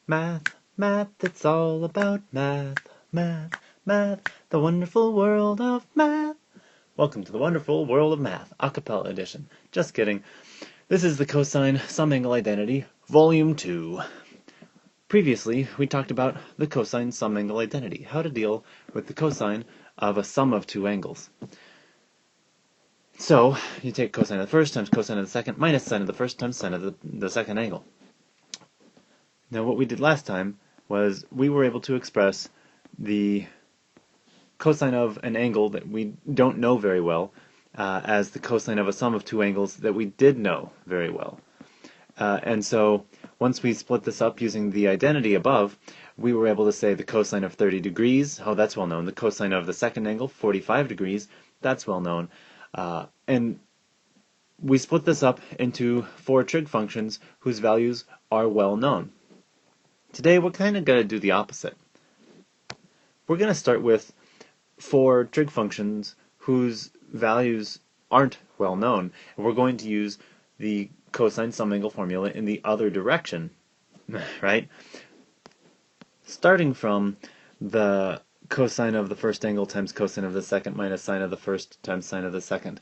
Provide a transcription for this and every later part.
Math, math, it's all about math, math, math, the wonderful world of math. Welcome to the wonderful world of math, a cappella edition. Just kidding. This is the cosine sum angle identity, volume 2. Previously, we talked about the cosine sum angle identity, how to deal with the cosine of a sum of two angles. So, you take cosine of the first times cosine of the second minus sine of the first times sine of the second angle. Now what we did last time was we were able to express the cosine of an angle that we don't know very well as the cosine of a sum of two angles that we did know very well. And so once we split this up using the identity above, we were able to say the cosine of 30 degrees, oh that's well known, the cosine of the second angle, 45 degrees, that's well known. And we split this up into four trig functions whose values are well known. Today we're kind of going to do the opposite. We're going to start with four trig functions whose values aren't well known, and we're going to use the cosine sum angle formula in the other direction, right? Starting from the cosine of the first angle times cosine of the second minus sine of the first times sine of the second.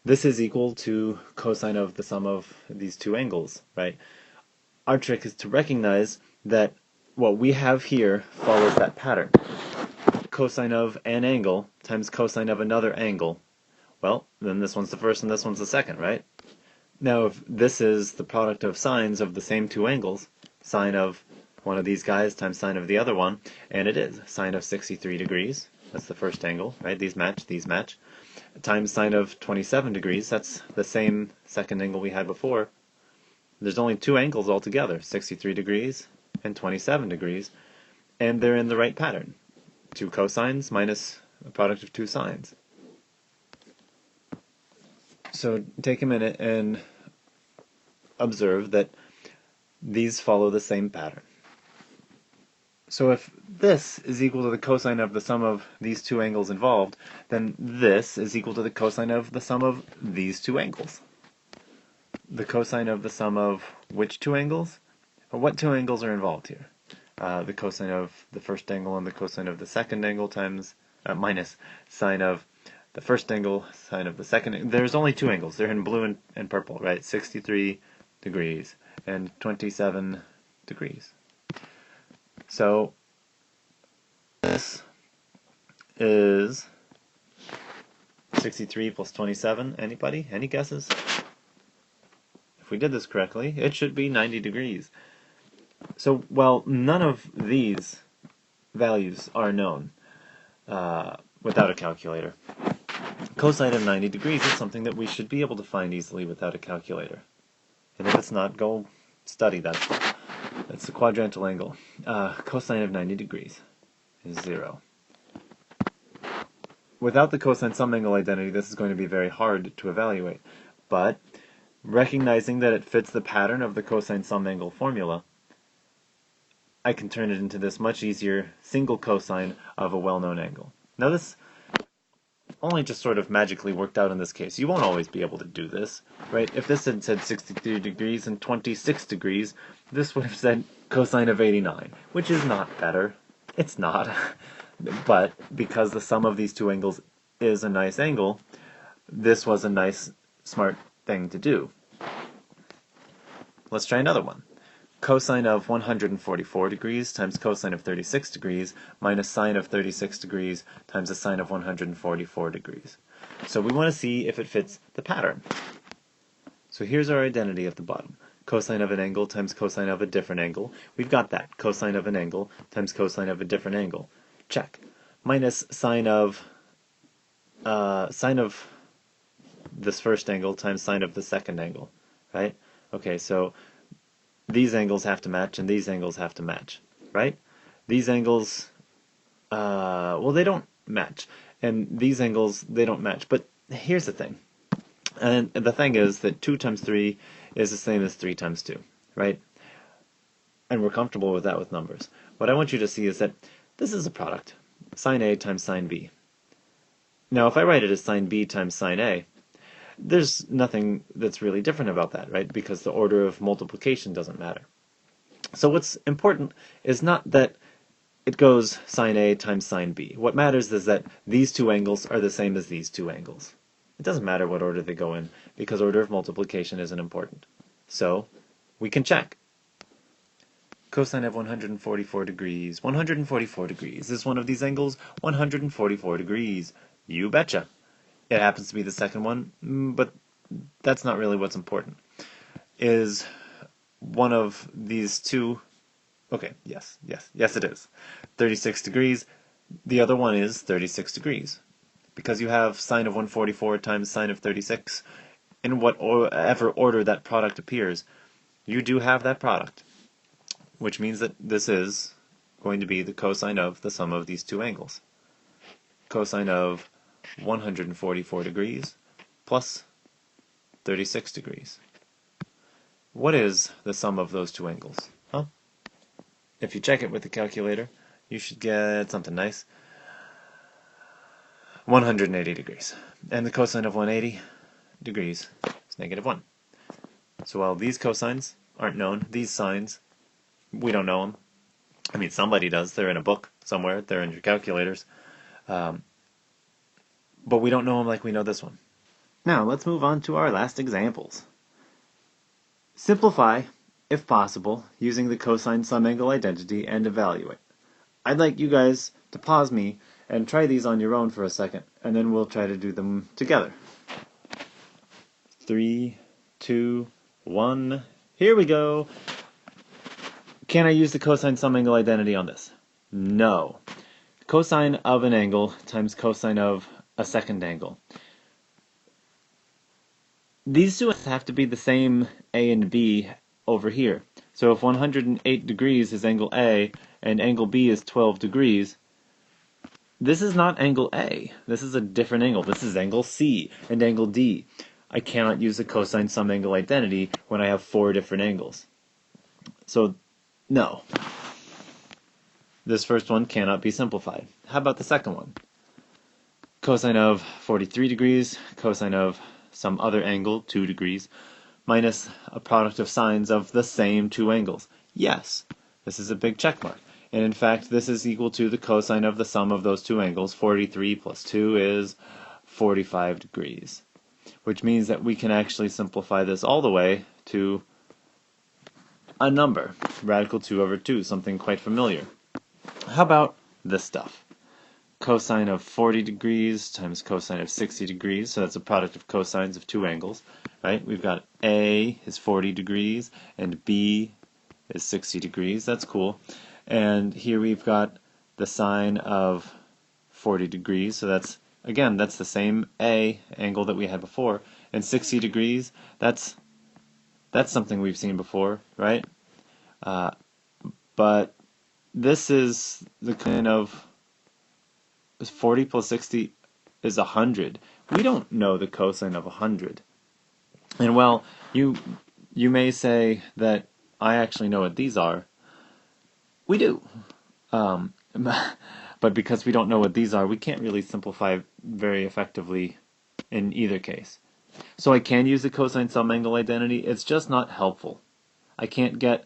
This is equal to cosine of the sum of these two angles, right? Our trick is to recognize that what we have here follows that pattern. Cosine of an angle times cosine of another angle. Well, then this one's the first and this one's the second, right? Now if this is the product of sines of the same two angles, sine of one of these guys times sine of the other one, and it is sine of 63 degrees, that's the first angle, right? These match, times sine of 27 degrees, that's the same second angle we had before. There's only two angles altogether, 63 degrees and 27 degrees, and they're in the right pattern. Two cosines minus a product of two sines. So take a minute and observe that these follow the same pattern. So if this is equal to the cosine of the sum of these two angles involved, then this is equal to the cosine of the sum of these two angles. The cosine of the sum of which two angles? Or what two angles are involved here? The cosine of the first angle and the cosine of the second angle times minus sine of the first angle, sine of the second angle. There's only two angles. They're in blue and purple, right? 63 degrees and 27 degrees. So this is 63 plus 27. Anybody? Any guesses? If we did this correctly, it should be 90 degrees. So, well, none of these values are known without a calculator. Cosine of 90 degrees is something that we should be able to find easily without a calculator. And if it's not, go study that. That's the quadrantal angle. Cosine of 90 degrees is 0. Without the cosine sum angle identity, this is going to be very hard to evaluate. But recognizing that it fits the pattern of the cosine sum angle formula, I can turn it into this much easier single cosine of a well-known angle. Now this only just sort of magically worked out in this case. You won't always be able to do this, right? If this had said 63 degrees and 26 degrees, this would have said cosine of 89, which is not better. It's not. But because the sum of these two angles is a nice angle, this was a nice, smart thing to do. Let's try another one. Cosine of 144 degrees times cosine of 36 degrees minus sine of 36 degrees times the sine of 144 degrees. So we want to see if it fits the pattern. So here's our identity at the bottom. Cosine of an angle times cosine of a different angle. We've got that. Cosine of an angle times cosine of a different angle. Check. Minus sine of this first angle times sine of the second angle, right? Okay, so these angles have to match and these angles have to match, right? These angles, well, they don't match, and these angles, they don't match. But here's the thing, and the thing is that 2 times 3 is the same as 3 times 2, right? And we're comfortable with that with numbers. What I want you to see is that this is a product, sine A times sine B. Now, if I write it as sine B times sine A, there's nothing that's really different about that, right? Because the order of multiplication doesn't matter. So what's important is not that it goes sine A times sine B. What matters is that these two angles are the same as these two angles. It doesn't matter what order they go in, because order of multiplication isn't important. So we can check. Cosine of 144 degrees. 144 degrees. Is one of these angles 144 degrees? You betcha. It happens to be the second one, but that's not really what's important. Is one of these two... Okay, yes it is. 36 degrees. The other one is 36 degrees. Because you have sine of 144 times sine of 36, in whatever order that product appears, you do have that product. Which means that this is going to be the cosine of the sum of these two angles. Cosine of 144 degrees plus 36 degrees. What is the sum of those two angles? Huh? If you check it with the calculator, you should get something nice. 180 degrees. And the cosine of 180 degrees is negative 1. So while these cosines aren't known, these sines, we don't know them. I mean, somebody does. They're in a book somewhere. They're in your calculators. But we don't know them like we know this one. Now, let's move on to our last examples. Simplify, if possible, using the cosine sum angle identity and evaluate. I'd like you guys to pause me and try these on your own for a second, and then we'll try to do them together. 3, 2, 1, here we go! Can I use the cosine sum angle identity on this? No. Cosine of an angle times cosine of a second angle. These two have to be the same A and B over here. So if 108 degrees is angle A and angle B is 12 degrees, this is not angle A. This is a different angle. This is angle C and angle D. I cannot use the cosine sum angle identity when I have 4 different angles. So, no. This first one cannot be simplified. How about the second one? Cosine of 43 degrees, cosine of some other angle, 2 degrees, minus a product of sines of the same two angles. Yes, this is a big check mark. And in fact, this is equal to the cosine of the sum of those two angles. 43 plus 2 is 45 degrees. Which means that we can actually simplify this all the way to a number, radical 2 over 2, something quite familiar. How about this stuff? Cosine of 40 degrees times cosine of 60 degrees, so that's a product of cosines of two angles, right? We've got A is 40 degrees and B is 60 degrees. That's cool. And here we've got the sine of 40 degrees, so that's, again, that's the same A angle that we had before. And 60 degrees, that's something we've seen before, right? But this is the kind of 40 plus 60 is 100. We don't know the cosine of 100. And well, you may say that I actually know what these are. We do. But because we don't know what these are, we can't really simplify very effectively in either case. So I can use the cosine sum angle identity. It's just not helpful. I can't get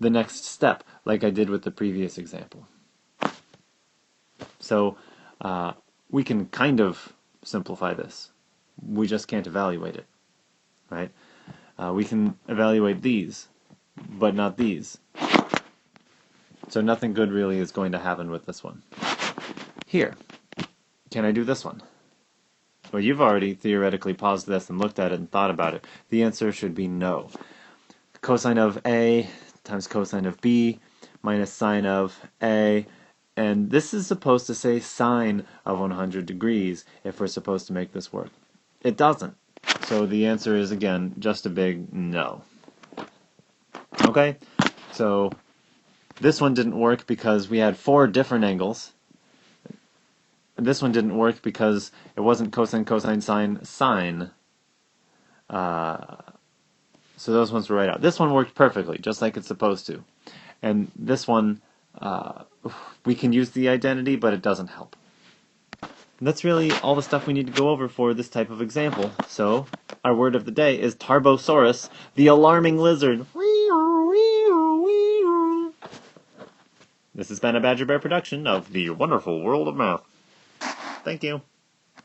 the next step like I did with the previous example. So we can kind of simplify this. We just can't evaluate it, right? We can evaluate these, but not these. So nothing good really is going to happen with this one. Here, can I do this one? Well, you've already theoretically paused this and looked at it and thought about it. The answer should be no. Cosine of A times cosine of B minus sine of A, and this is supposed to say sine of 100 degrees if we're supposed to make this work. It doesn't. So the answer is, again, just a big no. Okay? So this one didn't work because we had 4 different angles. This one didn't work because it wasn't cosine, cosine, sine, sine. So those ones were right out. This one worked perfectly, just like it's supposed to. And this one, we can use the identity, but it doesn't help. And that's really all the stuff we need to go over for this type of example. So, our word of the day is Tarbosaurus, the alarming lizard. This has been a Badger Bear production of the wonderful world of math. Thank you.